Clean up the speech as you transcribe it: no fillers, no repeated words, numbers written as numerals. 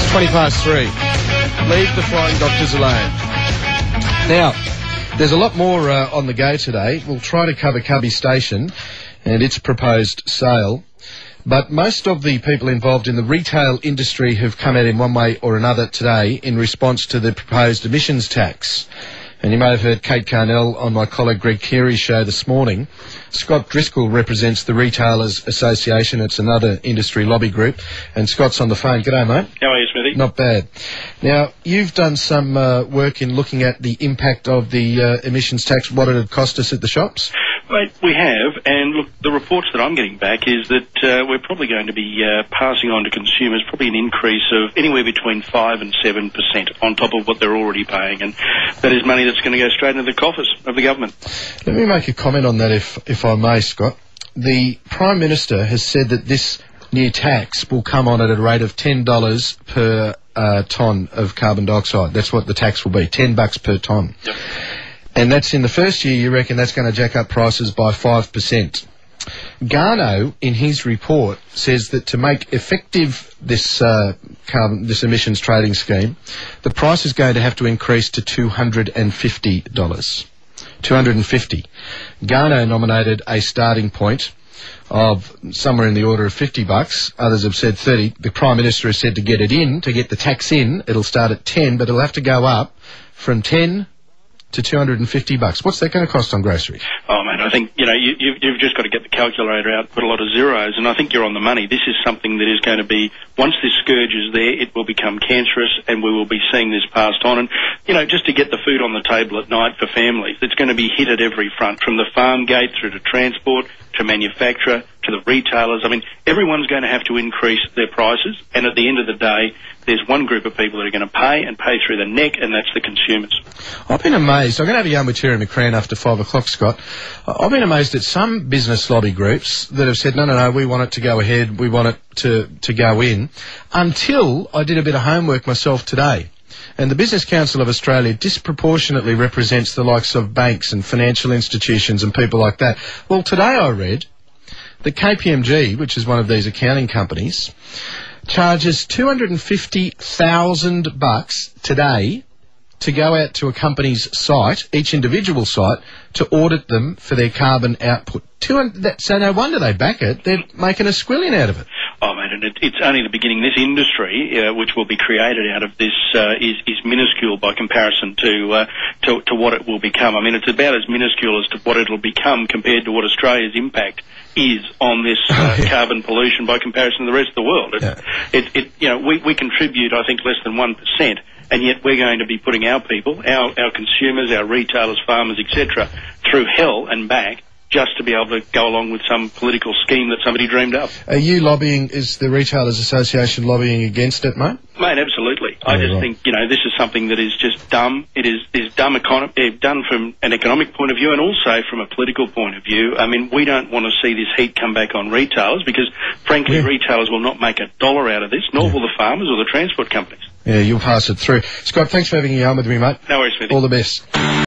3:20. Leave the flying doctors alone. Now, there's a lot more on the go today. We'll try to cover Cubby Station and its proposed sale. But most of the people involved in the retail industry have come out in one way or another today in response to the proposed emissions tax. And you may have heard Kate Carnell on my colleague Greg Keary's show this morning. Scott Driscoll represents the Retailers Association. It's another industry lobby group. And Scott's on the phone. G'day, mate. How are you, Smithy? Not bad. Now, you've done some work in looking at the impact of the emissions tax, what it had cost us at the shops? Mate, we have, and look, the reports that I'm getting back is that we're probably going to be passing on to consumers probably an increase of anywhere between 5 and 7% on top of what they're already paying, and that is money that's going to go straight into the coffers of the government. Let me make a comment on that, if I may, Scott. The Prime Minister has said that this new tax will come on at a rate of $10 per tonne of carbon dioxide. That's what the tax will be, $10 per tonne. Yep. And that's in the first year, you reckon that's going to jack up prices by 5%. Garno, in his report, says that to make effective this emissions trading scheme, the price is going to have to increase to $250. $250. Garno nominated a starting point of somewhere in the order of $50. Others have said 30. The Prime Minister has said to get the tax in, it'll start at 10, but it'll have to go up from 10 to $250. What's that going to cost on groceries? Oh, man, I think, you've just got to get the calculator out, put a lot of zeros, and I think you're on the money. This is something that is going to be, once this scourge is there, it will become cancerous, and we will be seeing this passed on. And, just to get the food on the table at night for families, it's going to be hit at every front, from the farm gate through to transport, to manufacturer, to the retailers. I mean, everyone's going to have to increase their prices, and at the end of the day, there's one group of people that are going to pay and pay through the neck, and that's the consumers. I've been amazed. I'm going to have a yarn with Terry McCrann after 5 o'clock, Scott. I've been amazed at some business lobby groups that have said, no, we want it to go ahead, we want it to go in, until I did a bit of homework myself today. And the Business Council of Australia disproportionately represents the likes of banks and financial institutions and people like that. Well, today I read that KPMG, which is one of these accounting companies, charges $250,000 today to go out to a company's site, each individual site, to audit them for their carbon output. So no wonder they back it. They're making a squillion out of it. Oh, man, and it's only the beginning. This industry, which will be created out of this, is minuscule by comparison to what it will become. I mean, it's about as minuscule as to what it'll become compared to what Australia's impact is on this carbon pollution by comparison to the rest of the world. We contribute, I think, less than 1%. And yet we're going to be putting our people, our consumers, our retailers, farmers, etc., through hell and back just to be able to go along with some political scheme that somebody dreamed up. Are you lobbying, is the Retailers Association lobbying against it, mate? Mate, absolutely. I just think, this is something that is just dumb. It is dumb done from an economic point of view and also from a political point of view. I mean, we don't want to see this heat come back on retailers because, frankly, retailers will not make a dollar out of this, nor will the farmers or the transport companies. Yeah, you'll pass it through. Scott, thanks for having a yarn with me, mate. No worries, Smithy. All the best.